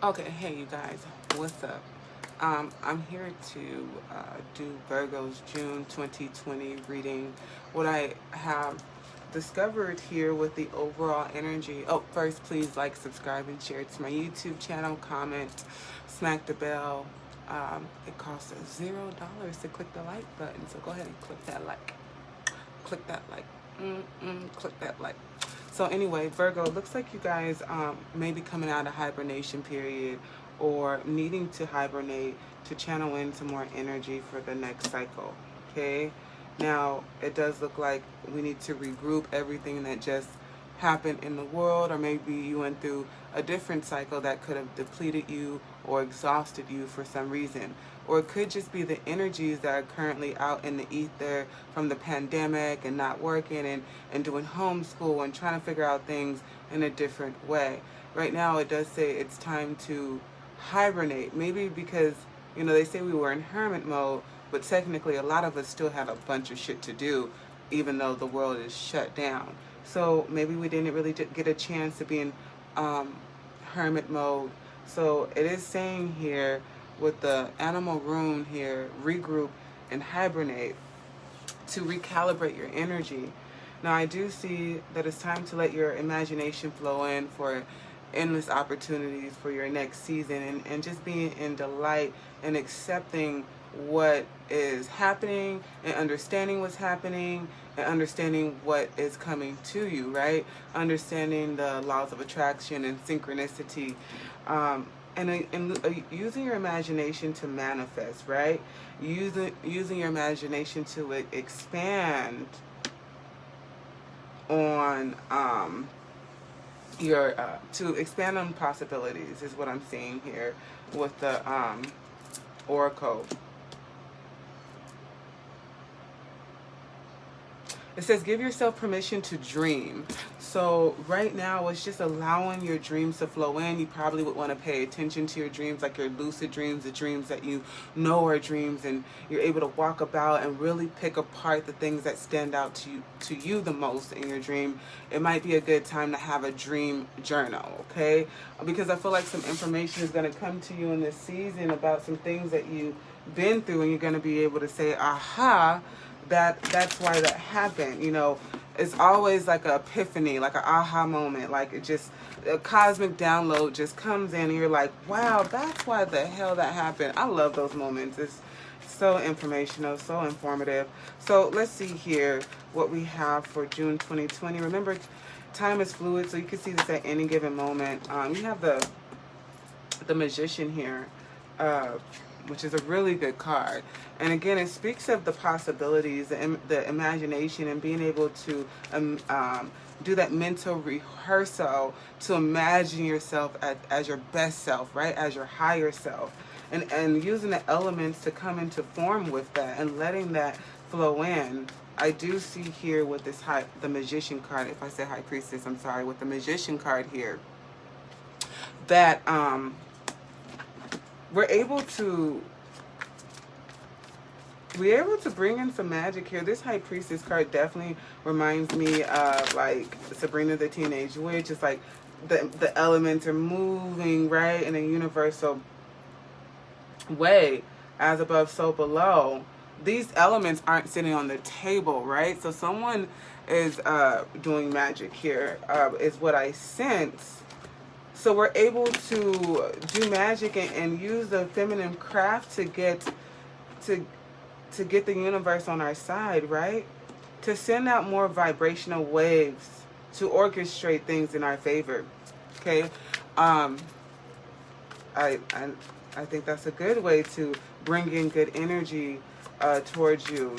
Okay, hey you guys, what's up? I'm here to do Virgo's June 2020 reading. What I have discovered here with the overall energy. Oh, first, please like, subscribe, and share to my YouTube channel. Comment, smack the bell. It costs $0 to click the like button, so go ahead and click that like. Click that like. Click that like. So anyway, Virgo, it looks like you guys may be coming out of hibernation period or needing to hibernate to channel in some more energy for the next cycle, okay? Now, it does look like we need to regroup everything that just happened in the world, or maybe you went through a different cycle that could have depleted you or exhausted you for some reason. Or it could just be the energies that are currently out in the ether from the pandemic and not working and doing homeschool and trying to figure out things in a different way. Right now, it does say it's time to hibernate. Maybe because, they say we were in hermit mode, but technically a lot of us still had a bunch of shit to do, even though the world is shut down. So maybe we didn't really get a chance to be in hermit mode. So it is saying here with the animal rune here, regroup and hibernate to recalibrate your energy. Now I do see that it's time to let your imagination flow in for endless opportunities for your next season, and just being in delight and accepting what is happening and understanding what's happening and understanding what is coming to you, right? Understanding the laws of attraction and synchronicity, and using your imagination to manifest, right? Using your imagination to expand on your to expand on possibilities is what I'm seeing here with the oracle. It says give yourself permission to dream. So right now it's just allowing your dreams to flow in. You probably would want to pay attention to your dreams, like your lucid dreams, the dreams that you know are dreams, and you're able to walk about and really pick apart the things that stand out to you the most in your dream. It might be a good time to have a dream journal, okay? Because I feel like some information is going to come to you in this season about some things that you've been through, and you're going to be able to say, aha, that's why that happened. It's always like an epiphany, like an aha moment, like it just, a cosmic download just comes in and you're like, wow, that's why the hell that happened. I love those moments. It's so informational, so informative. So let's see here what we have for June 2020. Remember, time is fluid, so you can see this at any given moment. You have the Magician here, which is a really good card. And again, it speaks of the possibilities, the imagination, and being able to do that mental rehearsal to imagine yourself as your best self, right? As your higher self. And using the elements to come into form with that and letting that flow in. I do see here with this the Magician card, if I say High Priestess, I'm sorry, with the Magician card here, that we're able to bring in some magic here. This High Priestess card definitely reminds me of like Sabrina the Teenage Witch. It's like the elements are moving, right, in a universal way, as above so below. These elements aren't sitting on the table, right? So someone is doing magic here, is what I sense. So we're able to do magic and use the feminine craft to get the universe on our side, right? To send out more vibrational waves to orchestrate things in our favor. Okay? I think that's a good way to bring in good energy towards you.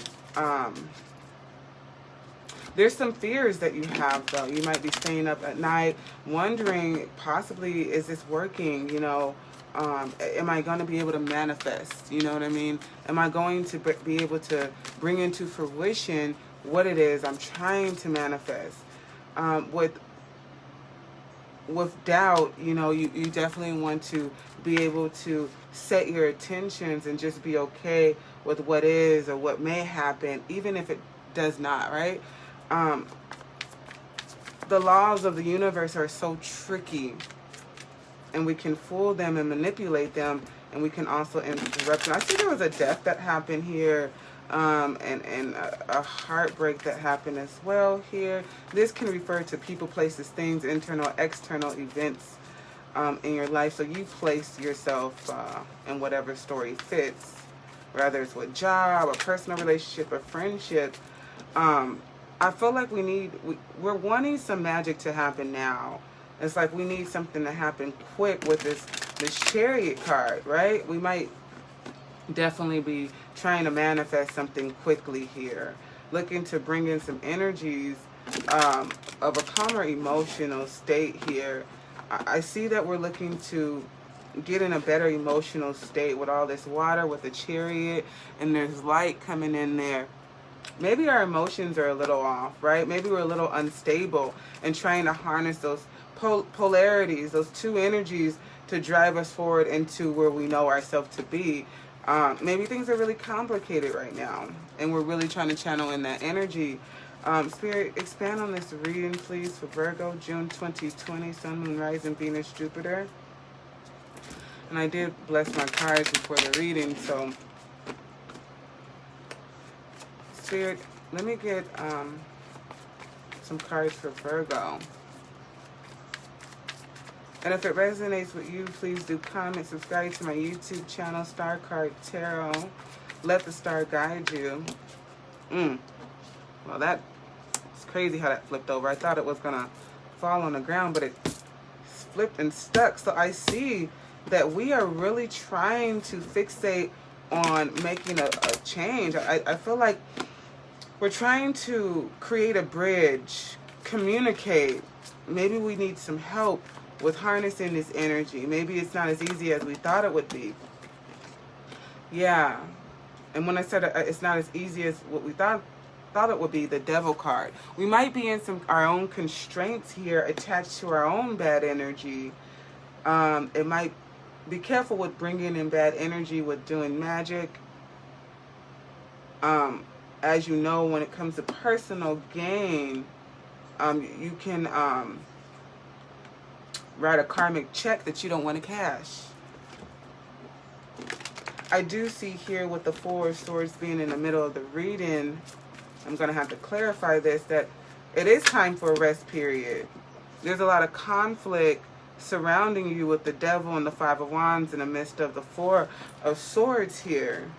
There's some fears that you have, though. You might be staying up at night wondering, possibly, is this working? Am I going to be able to manifest? You know what I mean? Am I going to be able to bring into fruition what it is I'm trying to manifest? With doubt, you definitely want to be able to set your intentions and just be okay with what is or what may happen, even if it does not, right? The laws of the universe are so tricky and we can fool them and manipulate them, and we can also interrupt them. I see there was a death that happened here, and a heartbreak that happened as well here. This can refer to people, places, things, internal, external events in your life. So you place yourself in whatever story fits, whether it's with job, a personal relationship, a friendship. I feel like we're wanting some magic to happen now. It's like we need something to happen quick with this Chariot card, right? We might definitely be trying to manifest something quickly here. Looking to bring in some energies of a calmer emotional state here. I see that we're looking to get in a better emotional state with all this water, with the Chariot, and there's light coming in there. Maybe our emotions are a little off, right? Maybe we're a little unstable and trying to harness those polarities, those two energies to drive us forward into where we know ourselves to be. Maybe things are really complicated right now and we're really trying to channel in that energy. Spirit, expand on this reading, please, for Virgo, June 2020, Sun, Moon, Rising, Venus, Jupiter. And I did bless my cards before the reading, so Spirit, let me get some cards for Virgo. And if it resonates with you, please do comment, subscribe to my YouTube channel, Star Card Tarot. Let the star guide you. Well, that's crazy how that flipped over. I thought it was going to fall on the ground, but it flipped and stuck. So I see that we are really trying to fixate on making a change. I feel like we're trying to create a bridge, communicate. Maybe we need some help with harnessing this energy. Maybe it's not as easy as we thought it would be. Yeah. And when I said it's not as easy as what we thought it would be, the Devil card. We might be in our own constraints here attached to our own bad energy. It might be careful with bringing in bad energy with doing magic. As you know, when it comes to personal gain, you can write a karmic check that you don't want to cash. I do see here with the Four of Swords being in the middle of the reading, I'm going to have to clarify this, that it is time for a rest period. There's a lot of conflict surrounding you with the Devil and the Five of Wands in the midst of the Four of Swords here.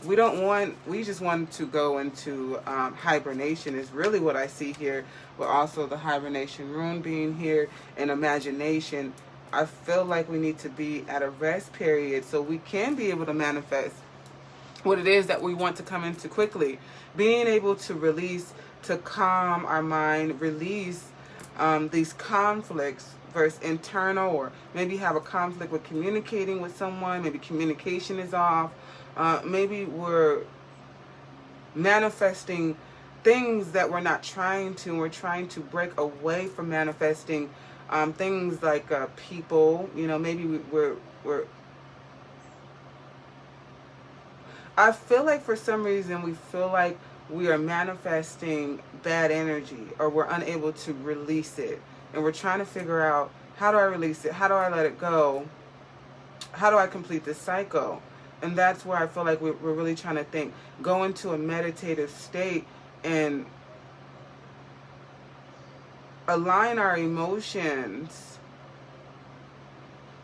We just want to go into hibernation is really what I see here. But also the hibernation rune being here and imagination. I feel like we need to be at a rest period so we can be able to manifest what it is that we want to come into quickly. Being able to release, to calm our mind, release these conflicts versus internal, or maybe have a conflict with communicating with someone. Maybe communication is off. Maybe we're manifesting things that we're not trying to. We're trying to break away from manifesting things like people. You know, maybe we're I feel like for some reason we feel like we are manifesting bad energy, or we're unable to release it. And we're trying to figure out, how do I release it? How do I let it go? How do I complete this cycle? And that's where I feel like we're really trying to think. Go into a meditative state and align our emotions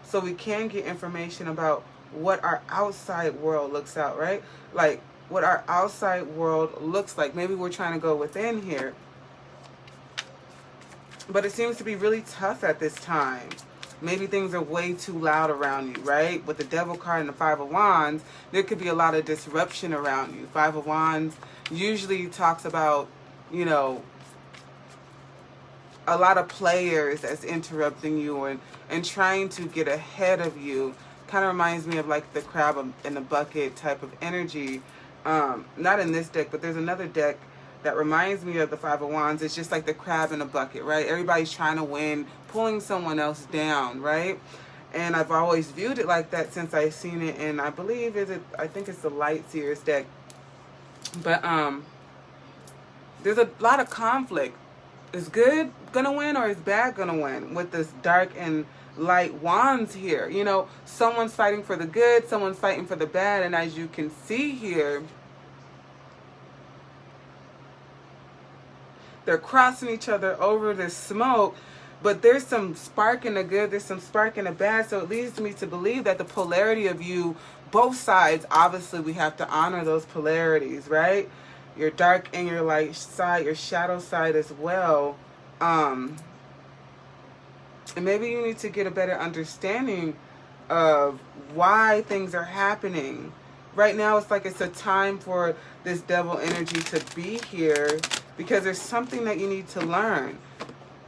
so we can get information about what our outside world looks out, right? Like what our outside world looks like. Maybe we're trying to go within here. But it seems to be really tough at this time. Maybe things are way too loud around you, right? With the Devil card and the Five of Wands, there could be a lot of disruption around you. Five of Wands usually talks about, you know, a lot of players that's interrupting you and trying to get ahead of you. Kind of reminds me of like the crab in the bucket type of energy. Not in this deck, but there's another deck that reminds me of the Five of Wands. It's just like the crab in a bucket, right? Everybody's trying to win, pulling someone else down, right? And I've always viewed it like that since I've seen it. And I believe I think it's the Light Seers deck. But there's a lot of conflict. Is good gonna win or is bad gonna win with this dark and light wands here. You know, someone's fighting for the good, someone's fighting for the bad, and as you can see here, they're crossing each other over this smoke, but there's some spark in the good, there's some spark in the bad, so it leads me to believe that the polarity of you, both sides, obviously we have to honor those polarities, right? Your dark and your light side, your shadow side as well. And maybe you need to get a better understanding of why things are happening. Right now, it's like it's a time for this devil energy to be here because there's something that you need to learn.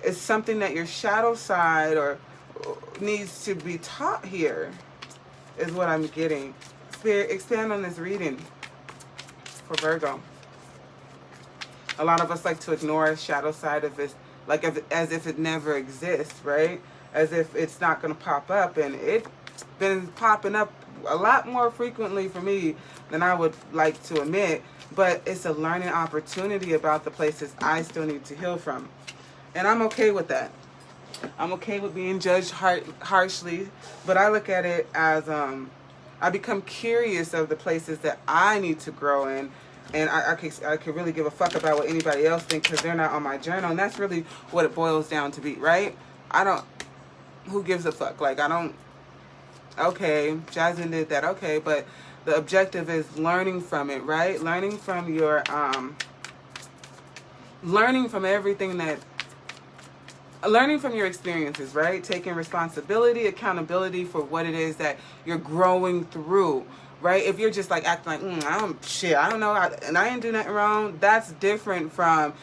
It's something that your shadow side or needs to be taught here, is what I'm getting. Spirit, expand on this reading for Virgo. A lot of us like to ignore a shadow side of this, like as if it never exists, right? As if it's not going to pop up. And it's been popping up a lot more frequently for me than I would like to admit. But it's a learning opportunity about the places I still need to heal from. And I'm okay with that. I'm okay with being judged harshly. But I look at it as I become curious of the places that I need to grow in. And I could really give a fuck about what anybody else thinks because they're not on my journal. And that's really what it boils down to be, right? Who gives a fuck? Like, okay, Jasmine did that, okay. But the objective is learning from it, right? Learning from your, learning from everything that, learning from your experiences, right? Taking responsibility, accountability for what it is that you're growing through. Right? If you're just like acting like, I don't know, and I didn't do nothing wrong, that's different from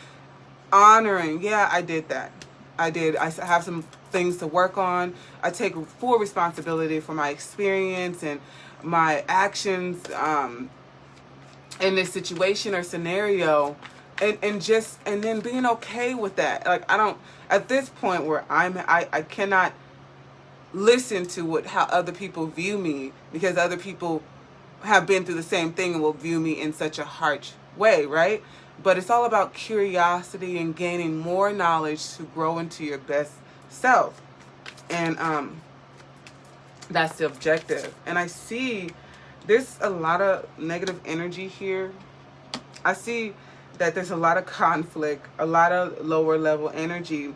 honoring, yeah, I did that. I have some things to work on. I take full responsibility for my experience and my actions in this situation or scenario, and then being okay with that. Like, I don't, at this point where I cannot listen to how other people view me, because other people have been through the same thing and will view me in such a harsh way, right? But it's all about curiosity and gaining more knowledge to grow into your best self. And that's the objective. And I see there's a lot of negative energy here. I see that there's a lot of conflict, a lot of lower level energy.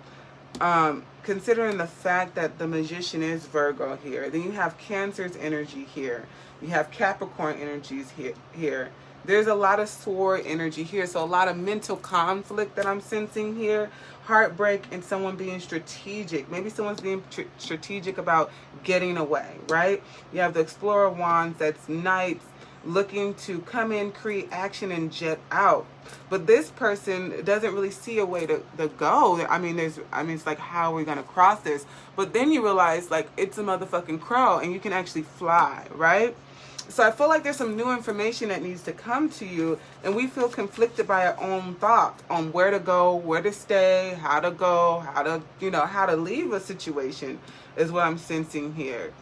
Considering the fact that the Magician is Virgo here. Then you have Cancer's energy here. You have Capricorn energies here. There's a lot of sword energy here. So a lot of mental conflict that I'm sensing here. Heartbreak and someone being strategic. Maybe someone's being strategic about getting away, right? You have the Explorer Wands, that's Knights, looking to come in, create action, and jet out. But this person doesn't really see a way to go. I mean, it's like, how are we going to cross this? But then you realize, like, it's a motherfucking crow, and you can actually fly, right? So I feel like there's some new information that needs to come to you, and we feel conflicted by our own thoughts on where to go, where to stay, how to go, how to leave a situation, is what I'm sensing here.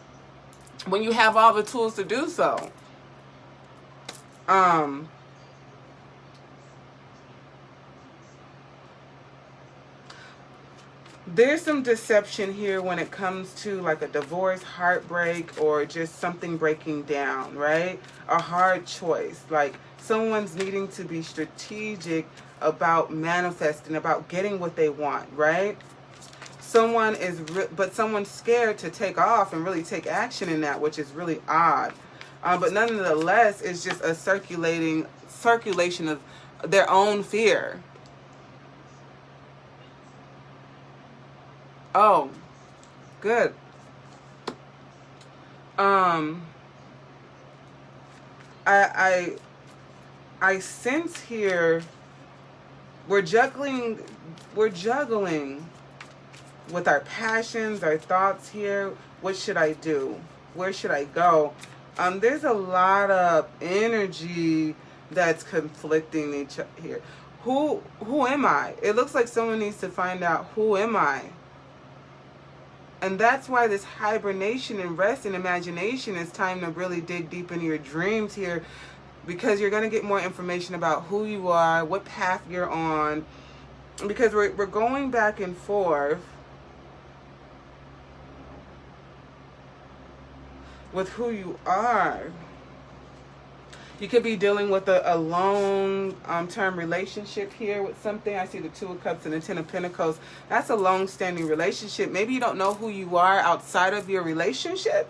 When you have all the tools to do so. There's some deception here when it comes to like a divorce, heartbreak, or just something breaking down, right? A hard choice. Like someone's needing to be strategic about manifesting, about getting what they want, right? But someone's scared to take off and really take action in that, which is really odd. But nonetheless, it's just a circulation of their own fear. Oh, good. I sense here we're juggling with our passions, our thoughts here. What should I do? Where should I go? There's a lot of energy that's conflicting each other here. Who am I? It looks like someone needs to find out, who am I? And that's why this hibernation and rest and imagination is time to really dig deep into your dreams here, because you're going to get more information about who you are, what path you're on, because we're going back and forth. with who you are. You could be dealing with a long-term relationship here with something. I see the Two of Cups and the Ten of Pentacles. That's a long-standing relationship. Maybe you don't know who you are outside of your relationship.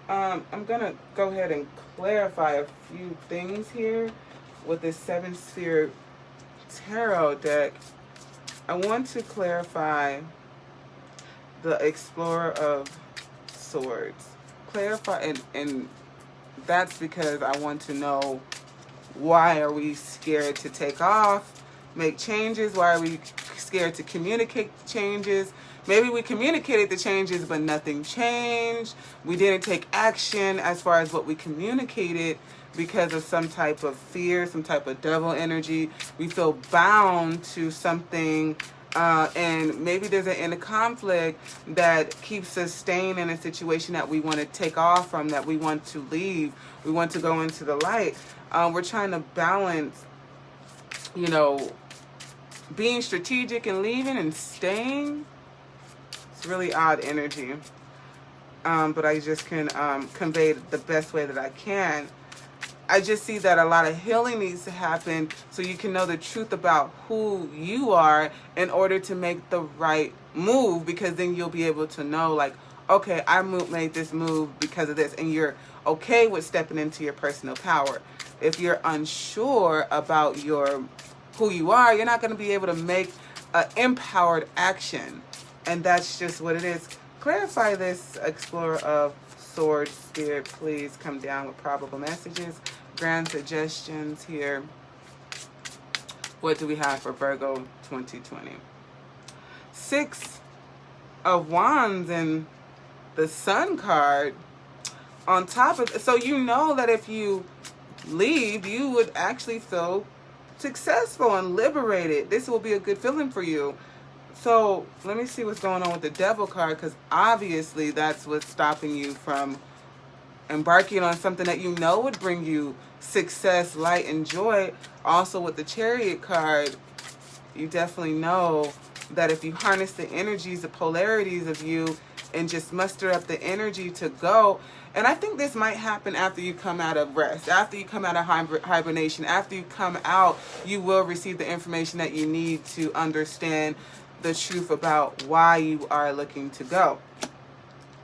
I'm going to go ahead and clarify a few things here with this 7-sphere tarot deck. I want to clarify the Explorer of Swords. Clarify, and that's because I want to know, why are we scared to take off, make changes? Why are we scared to communicate changes? Maybe we communicated the changes, but nothing changed. We didn't take action as far as what we communicated because of some type of fear, some type of devil energy. We feel bound to something, and maybe there's an inner conflict that keeps us staying in a situation that we want to take off from, that we want to leave. We want to go into the light. We're trying to balance, you know, being strategic and leaving and staying. It's really odd energy, but I just can convey it the best way that I can. I just see that a lot of healing needs to happen so you can know the truth about who you are in order to make the right move, because then you'll be able to know, like, okay, I made this move because of this, and you're okay with stepping into your personal power. If you're unsure about who you are, you're not going to be able to make an empowered action, and that's just what it is. Clarify this, Explorer of Swords Spirit. Please come down with probable messages, grand suggestions here. What do we have for Virgo 2020? 6 of Wands and the Sun card on top of it. So you know that if you leave, you would actually feel successful and liberated. This will be a good feeling for you. So let me see what's going on with the Devil card, because obviously that's what's stopping you from embarking on something that you know would bring you success, light, and joy. Also with the Chariot card, you definitely know that if you harness the energies, the polarities of you, and just muster up the energy to go. And I think this might happen after you come out of rest, after you come out of hibernation, after you come out, you will receive the information that you need to understand the truth about why you are looking to go.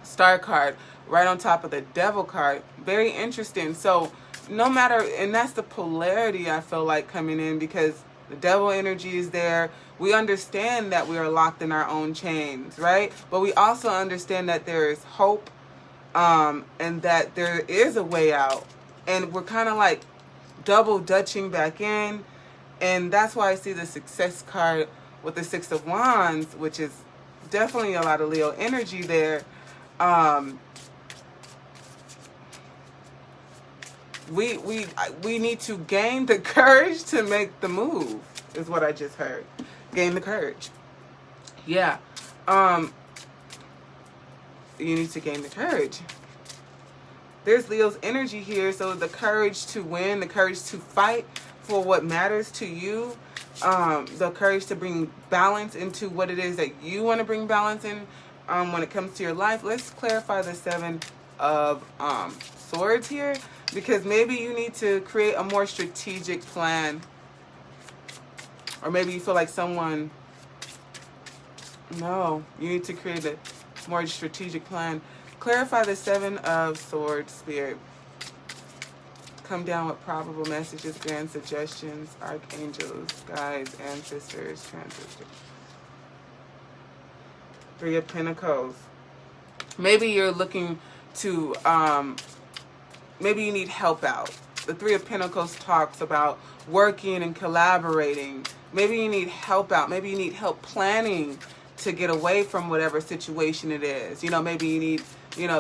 Star card right on top of the Devil card. Very interesting. So no matter, and that's the polarity I feel like coming in, because the Devil energy is there. We understand that we are locked in our own chains, right? But we also understand that there is hope, and that there is a way out. And we're kind of like double dutching back in. And that's why I see the Success card with the 6 of Wands, which is definitely a lot of Leo energy there. We need to gain the courage to make the move, is what I just heard. Gain the courage. Yeah. You need to gain the courage. There's Leo's energy here, so the courage to win, the courage to fight for what matters to you, the courage to bring balance into what it is that you want to bring balance in when it comes to your life. Let's clarify the 7 of Swords here, because maybe you need to create a more strategic plan, or maybe you feel like someone, no, you need to create a more strategic plan. Clarify the 7 of Swords, Spirit. Come down with probable messages, grand suggestions, archangels, guides, ancestors, transistors. 3 of Pentacles. Maybe you're looking to, maybe you need help out. The 3 of Pentacles talks about working and collaborating. Maybe you need help out. Maybe you need help planning to get away from whatever situation it is. You know, maybe you need,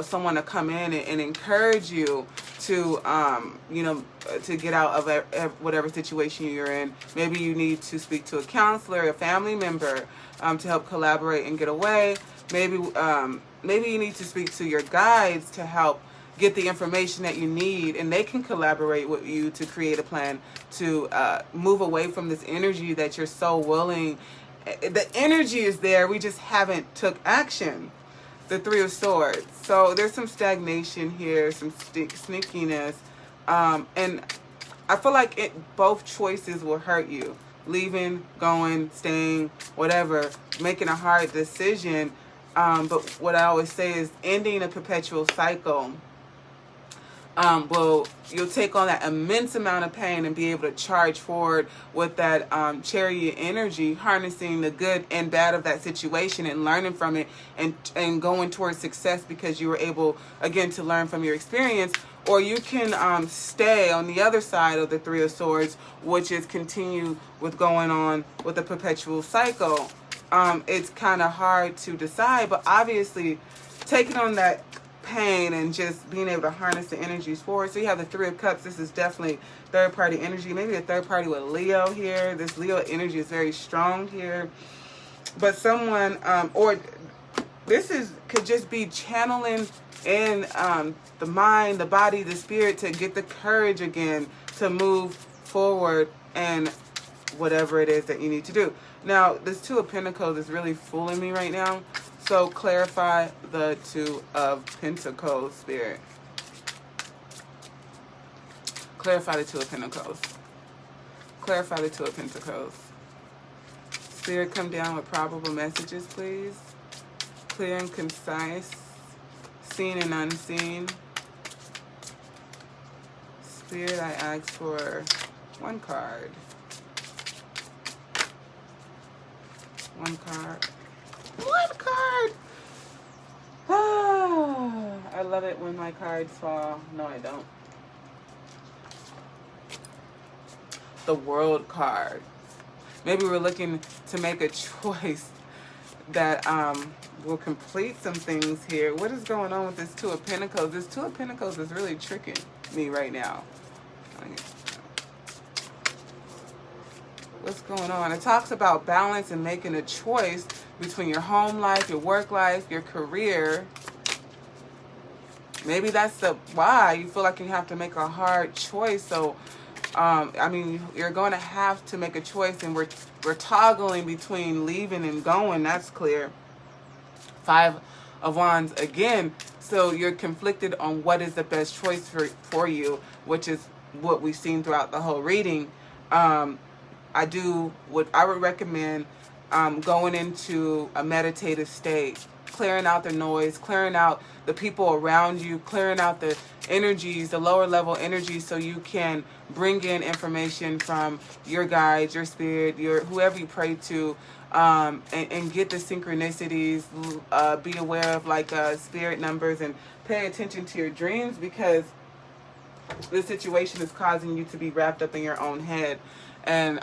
someone to come in and encourage you to, to get out of whatever situation you're in. Maybe you need to speak to a counselor, a family member, to help collaborate and get away. Maybe you need to speak to your guides to help get the information that you need, and they can collaborate with you to create a plan to move away from this energy that you're so willing. The energy is there, we just haven't took action. the Three of Swords. So there's some stagnation here, some sneakiness. And I feel like both choices will hurt you. Leaving, going, staying, whatever, making a hard decision. But what I always say is ending a perpetual cycle. You'll take on that immense amount of pain and be able to charge forward with that chariot energy, harnessing the good and bad of that situation and learning from it, and going towards success because you were able, again, to learn from your experience. Or you can stay on the other side of the Three of Swords, which is continue with going on with the perpetual cycle. It's kind of hard to decide, but obviously taking on that pain and just being able to harness the energies forward. So you have the Three of Cups. This is definitely third party energy, maybe a third party with Leo here. This Leo energy is very strong here, but someone or this could just be channeling in the mind, the body, the spirit, to get the courage again to move forward and whatever it is that you need to do. Now, this Two of Pentacles is really fooling me right now. So clarify the Two of Pentacles, Spirit. Clarify the Two of Pentacles. Clarify the Two of Pentacles. Spirit, come down with probable messages, please. Clear and concise. Seen and unseen. Spirit, I ask for one card. One card. One card! Ah, I love it when my cards fall. No, I don't. The World card. Maybe we're looking to make a choice that will complete some things here. What is going on with this Two of Pentacles? This Two of Pentacles is really tricking me right now. What's going on? It talks about balance and making a choice between your home life, your work life, your career. Maybe that's why you feel like you have to make a hard choice. So, I mean, you're going to have to make a choice, and we're toggling between leaving and going. That's clear. Five of Wands again. So you're conflicted on what is the best choice for you, which is what we've seen throughout the whole reading. I would recommend going into a meditative state, clearing out the noise, clearing out the people around you, clearing out the energies, the lower level energies, so you can bring in information from your guides, your spirit, whoever you pray to, and get the synchronicities. Be aware of spirit numbers and pay attention to your dreams, because this situation is causing you to be wrapped up in your own head. And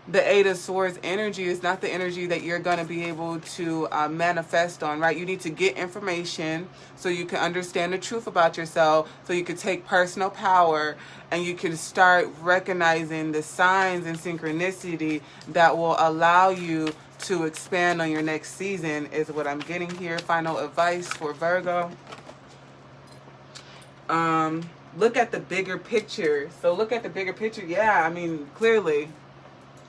the Eight of Swords energy is not the energy that you're going to be able to manifest on, right? You need to get information so you can understand the truth about yourself, so you can take personal power, and you can start recognizing the signs and synchronicity that will allow you to expand on your next season, is what I'm getting here. Final advice for Virgo. Look at the bigger picture. So look at the bigger picture. Yeah, I mean, clearly,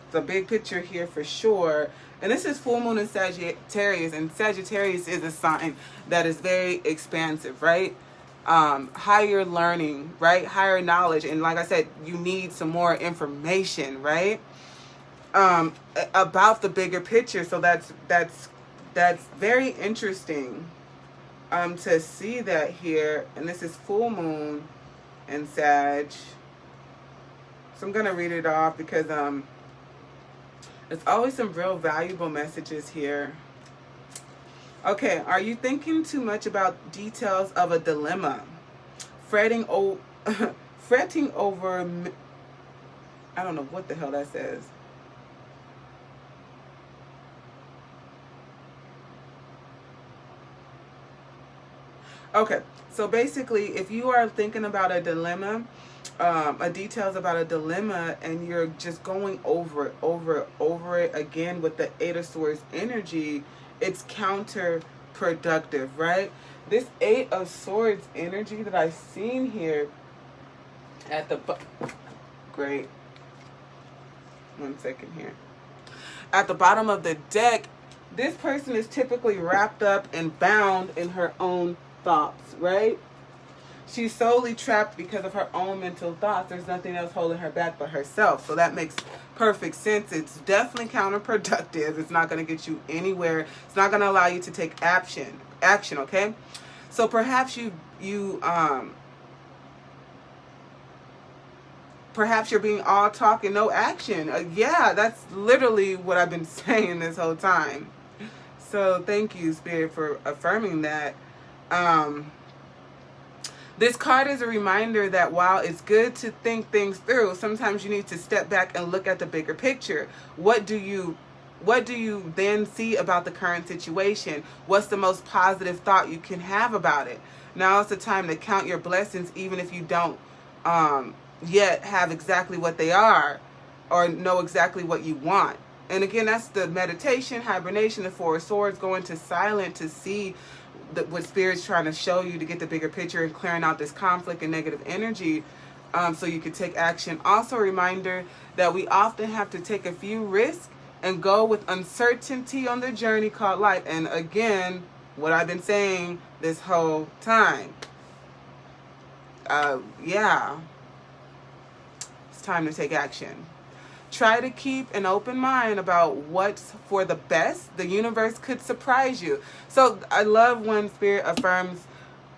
it's a big picture here for sure. And this is full moon in Sagittarius, and Sagittarius is a sign that is very expansive, right? Higher learning, right? Higher knowledge. And like I said, you need some more information, right? About the bigger picture. So that's very interesting to see that here. And this is full moon in Sag. So I'm gonna read it off because there's always some real valuable messages here. Okay, are you thinking too much about details of a dilemma? Fretting over, I don't know what the hell that says. Okay, so basically, if you are thinking about a dilemma, details about a dilemma, and you're just going over it again with the Eight of Swords energy, it's counterproductive, right? This Eight of Swords energy that I've seen here at the great. 1 second here. At the bottom of the deck, this person is typically wrapped up and bound in her own thoughts, right? She's solely trapped because of her own mental thoughts. There's nothing else holding her back but herself. So that makes perfect sense. It's definitely counterproductive. It's not going to get you anywhere. It's not going to allow you to take action, okay? So perhaps perhaps you're being all talk and no action. Yeah, that's literally what I've been saying this whole time. So thank you, Spirit, for affirming that. This card is a reminder that while it's good to think things through, sometimes you need to step back and look at the bigger picture. What do you then see about the current situation? What's the most positive thought you can have about it? Now is the time to count your blessings, even if you don't yet have exactly what they are or know exactly what you want. And again, that's the meditation, hibernation, the Four of Swords, going to silent to see what Spirit's trying to show you to get the bigger picture and clearing out this conflict and negative energy so you can take action. Also a reminder that we often have to take a few risks and go with uncertainty on the journey called life. And again, what I've been saying this whole time. Yeah. It's time to take action. Try to keep an open mind about what's for the best. The universe could surprise you. So I love when Spirit affirms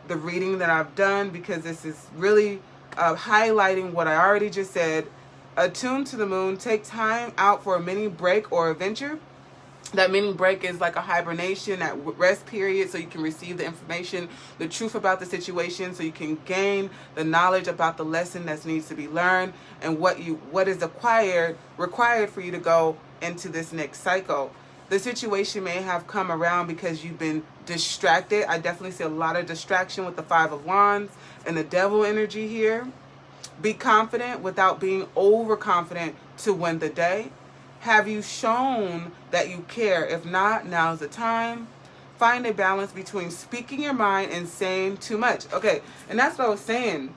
the reading that I've done, because this is really highlighting what I already just said. Attune to the moon. Take time out for a mini break or adventure. That mini break is like a hibernation, that rest period, so you can receive the information, the truth about the situation, so you can gain the knowledge about the lesson that needs to be learned and what is required for you to go into this next cycle. The situation may have come around because you've been distracted. I definitely see a lot of distraction with the Five of Wands and the Devil energy here. Be confident without being overconfident to win the day. Have you shown that you care? If not, now's the time. Find a balance between speaking your mind and saying too much. Okay, and that's what I was saying.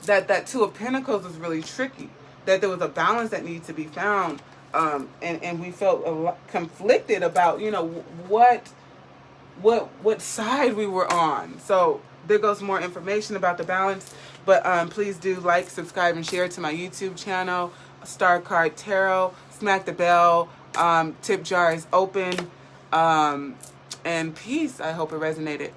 That Two of Pentacles was really tricky. That there was a balance that needed to be found. And we felt a lot conflicted about, what side we were on. So there goes more information about the balance. But please do like, subscribe, and share to my YouTube channel. Star Card Tarot. Smack the bell. Tip jar is open. And peace. I hope it resonated.